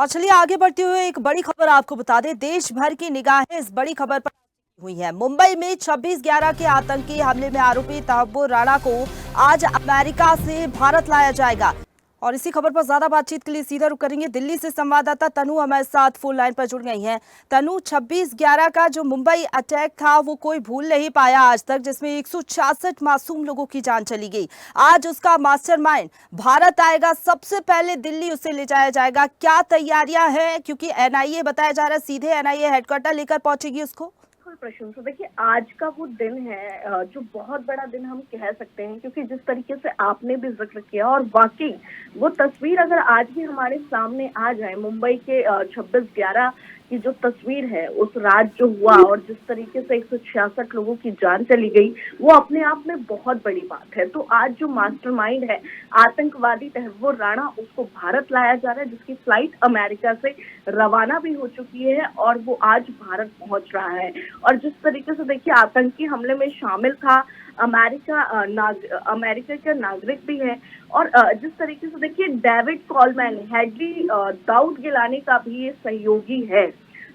और चलिए आगे बढ़ते हुए एक बड़ी खबर आपको बता दें। देश भर की निगाहें इस बड़ी खबर पर हुई है। मुंबई में 26/11 के आतंकी हमले में आरोपी तहब्बुर राणा को आज अमेरिका से भारत लाया जाएगा। और इसी खबर पर ज्यादा बातचीत के लिए सीधा रुख करेंगे। दिल्ली से संवाददाता तनु हमारे साथ फोन लाइन पर जुड़ गई हैं। तनु, 26/11 का जो मुंबई अटैक था वो कोई भूल नहीं पाया आज तक, जिसमें 166 मासूम लोगों की जान चली गई। आज उसका मास्टरमाइंड भारत आएगा, सबसे पहले दिल्ली उसे ले जाया जाएगा। क्या तैयारियां हैं, क्योंकि एनआईए बताया जा रहा है सीधे एनआईए हेडक्वार्टर लेकर पहुंचेगी उसको। प्रश्न तो देखिए, आज का वो दिन है जो बहुत बड़ा दिन हम कह सकते हैं, क्योंकि जिस तरीके से आपने भी जिक्र किया और वाकई वो तस्वीर अगर आज भी हमारे सामने आ जाए, मुंबई के 26/11 की जो तस्वीर है उस रात जो हुआ और जिस तरीके से 166 लोगों की जान चली गई, वो अपने आप में बहुत बड़ी बात है। तो आज जो मास्टरमाइंड है आतंकवादी तहव्वुर राणा, उसको भारत लाया जा रहा है, जिसकी फ्लाइट अमेरिका से रवाना भी हो चुकी है और वो आज भारत पहुंच रहा है। और जिस तरीके से देखिए आतंकी हमले में शामिल था अमेरिका का नागरिक भी है, और जिस तरीके से देखिए David Coleman, Headley Dawood Gilani का भी ये सहयोगी है।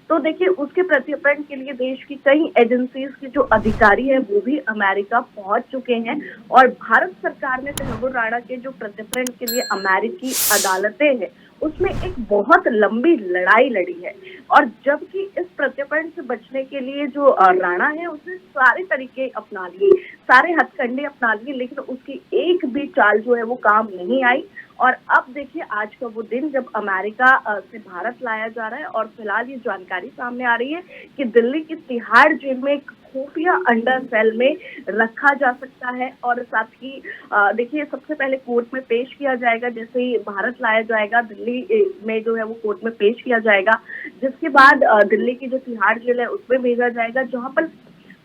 तो देखिए उसके प्रत्यर्पण के लिए देश की कई एजेंसीज के जो अधिकारी हैं वो भी अमेरिका पहुंच चुके हैं, और भारत सरकार ने तहव्वुर राणा के जो प्रत्यर्पण के लिए अमेरिकी अदालतें हैं उसमें एक बहुत लंबी लड़ाई लड़ी है। और जबकि इस प्रत्यर्पण से बचने के लिए जो राणा है उसने सारे तरीके अपना लिए, सारे हथकंडे अपना लिए, लेकिन उसकी एक भी चाल जो है वो काम नहीं आई। और अब देखिए आज का वो दिन जब अमेरिका से भारत लाया जा रहा है, और फिलहाल ये जानकारी सामने आ रही है कि दिल्ली की तिहाड़ जेल में एक खुफिया अंडर सेल में रखा जा सकता है। और साथ ही देखिए सबसे पहले कोर्ट में पेश किया जाएगा, जैसे ही भारत लाया जाएगा दिल्ली में जो है वो कोर्ट में पेश किया जाएगा, जिसके बाद दिल्ली की जो तिहाड़ जेल है उसमें भेजा जाएगा, जहां पर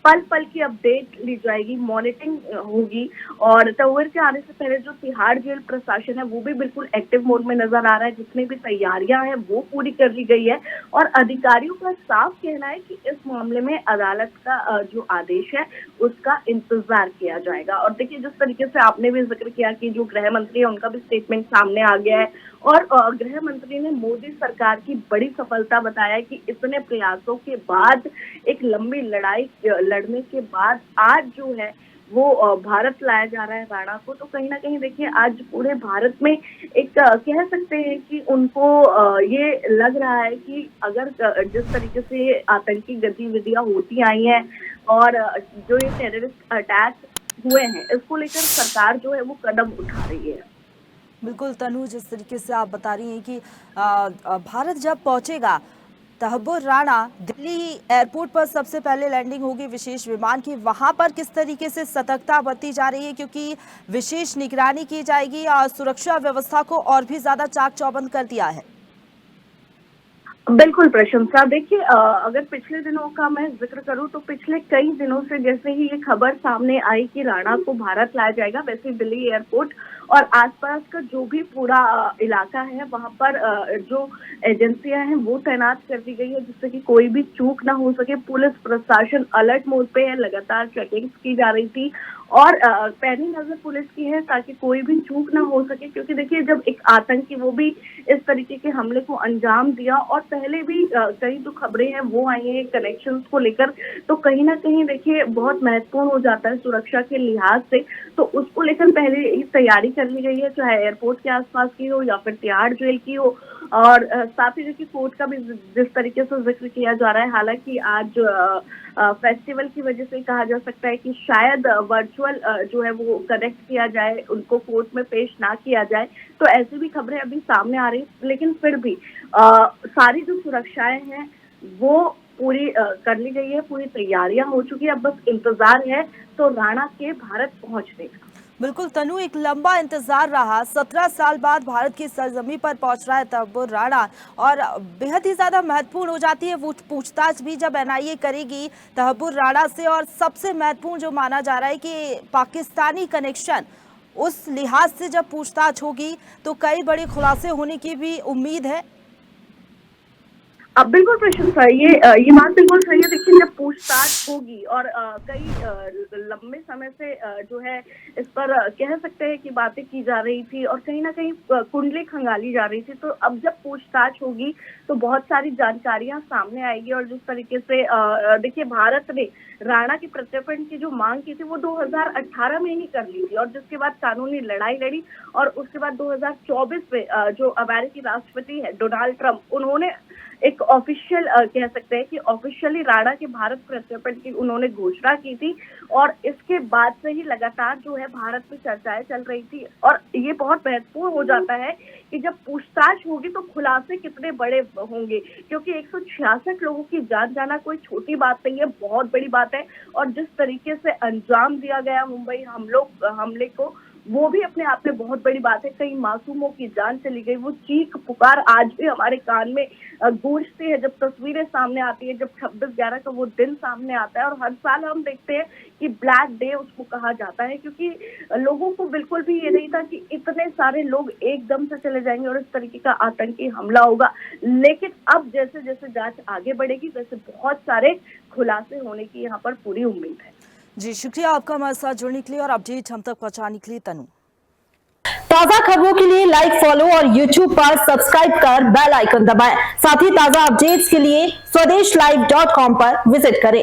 पल पल की अपडेट ली जाएगी, मॉनिटरिंग होगी। और तहव्वुर के आने से पहले जो तिहाड़ जेल प्रशासन है वो भी बिल्कुल एक्टिव मोड में नजर आ रहा है, जितनी भी तैयारियां हैं वो पूरी कर ली गई है। और अधिकारियों का साफ कहना है कि इस मामले में अदालत का जो आदेश है उसका इंतजार किया जाएगा। और देखिए जिस तरीके से आपने भी जिक्र किया कि जो गृह मंत्री है उनका भी स्टेटमेंट सामने आ गया है, और गृह मंत्री ने मोदी सरकार की बड़ी सफलता बताया कि इतने प्रयासों के बाद, एक लंबी लड़ाई लड़ने के बाद आज जो है वो भारत लाया जा रहा है राणा को। तो कहीं ना कहीं देखिए आज पूरे भारत में एक कह सकते हैं कि उनको ये लग रहा है कि अगर जिस तरीके से आतंकी गतिविधियां होती आई हैं और जो ये टेररिस्ट अटैक हुए हैं, इसको लेकर सरकार जो है वो कदम उठा रही है। बिल्कुल तनु, जिस तरीके से आप बता रही हैं कि भारत जब पहुंचेगा तहब्बुर राणा, दिल्ली एयरपोर्ट पर सबसे पहले लैंडिंग होगी विशेष विमान की। वहां पर किस तरीके से सतर्कता बरती जा रही है, क्योंकि विशेष निगरानी की जाएगी और सुरक्षा व्यवस्था को और भी ज्यादा चाक चौबंद कर दिया है। बिल्कुल प्रशंसा। देखिए अगर पिछले दिनों का मैं जिक्र करूं तो पिछले कई दिनों से जैसे ही ये खबर सामने आई कि राणा को भारत लाया जाएगा, वैसे दिल्ली एयरपोर्ट और आसपास का जो भी पूरा इलाका है वहां पर जो एजेंसियां हैं वो तैनात कर दी गई है, जिससे कि कोई भी चूक ना हो सके। पुलिस प्रशासन अलर्ट मोड पे है, लगातार चेकिंग की जा रही थी, और पैनी नजर पुलिस की है ताकि कोई भी चूक ना हो सके। क्योंकि देखिए जब एक आतंकी वो भी इस तरीके के हमले को अंजाम दिया, और पहले भी कई जो खबरें हैं वो आई हैं कनेक्शंस को लेकर, तो कहीं ना कहीं देखिए बहुत महत्वपूर्ण हो जाता है सुरक्षा के लिहाज से। तो उसको लेकर पहले ही तैयारी कर ली गई है, चाहे एयरपोर्ट के आसपास की हो या फिर तिहाड़ जेल की हो। और साथ ही देखिए कोर्ट का भी जिस तरीके से जिक्र किया जा रहा है, हालांकि आज फेस्टिवल की वजह से कहा जा सकता है कि शायद वर्चुअल जो है वो कनेक्ट किया जाए, उनको कोर्ट में पेश ना किया जाए। तो ऐसी भी खबरें अभी सामने आ रही, लेकिन फिर भी सारी जो सुरक्षाएं हैं वो पूरी कर ली गई है, पूरी तैयारियां हो चुकी है, अब बस इंतजार है तो राणा के भारत पहुंचने का। बिल्कुल तनु, एक लंबा इंतजार रहा। 17 साल बाद भारत की सरजमी पर पहुंच रहा है तहब्बुर राणा, और बेहद ही ज्यादा महत्वपूर्ण हो जाती है वो पूछताछ भी जब एनआईए करेगी तहब्बुर राणा से। और सबसे महत्वपूर्ण जो माना जा रहा है कि पाकिस्तानी कनेक्शन, उस लिहाज से जब पूछताछ होगी तो कई बड़े खुलासे होने की भी उम्मीद है। अब बिल्कुल प्रश्न सर, ये बात बिल्कुल सही है। देखिए, जब पूछताछ होगी और कई लंबे समय से जो है इस पर कह सकते हैं कि बातें की जा रही थी और कहीं ना कहीं कुंडली खंगाली जा रही थी, तो अब जब पूछताछ होगी तो बहुत सारी जानकारियां सामने आएगी। और जिस तरीके से देखिए, भारत ने राणा के प्रत्यर्पण की जो मांग की थी वो 2018 में ही कर ली थी, और जिसके बाद कानूनी लड़ाई लड़ी और उसके बाद 2024 में जो अमेरिकी राष्ट्रपति है डोनाल्ड ट्रंप, उन्होंने एक ऑफिशियल कह सकते हैं कि ऑफिशियली राणा के भारत प्रत्यर्पण की उन्होंने घोषणा की थी। और इसके बाद से ही लगातार जो है भारत में चर्चाएं चल रही थी। और ये बहुत महत्वपूर्ण हो जाता है कि जब पूछताछ होगी तो खुलासे कितने बड़े होंगे, क्योंकि 166 लोगों की जान जाना कोई छोटी बात नहीं है, बहुत बड़ी बात है। और जिस तरीके से अंजाम दिया गया मुंबई हमले को, वो भी अपने आप में बहुत बड़ी बात है। कई मासूमों की जान चली गई, वो चीख पुकार आज भी हमारे कान में गूंजती है जब तस्वीरें सामने आती है, जब 26/11 का वो दिन सामने आता है। और हर साल हम देखते हैं कि ब्लैक डे उसको कहा जाता है, क्योंकि लोगों को बिल्कुल भी ये नहीं था कि इतने सारे लोग एकदम से चले जाएंगे और इस तरीके का आतंकी हमला होगा। लेकिन अब जैसे जैसे जांच आगे बढ़ेगी, वैसे बहुत सारे खुलासे होने की यहाँ पर पूरी उम्मीद है। जी, शुक्रिया आपका हमारे साथ जुड़ने के लिए और अपडेट हम तक पहुंचाने के लिए तनु। ताजा खबरों के लिए लाइक, फॉलो और YouTube पर सब्सक्राइब कर बेल आइकन दबाएं। साथ ही ताजा अपडेट्स के लिए स्वदेशलाइव.com पर विजिट करें।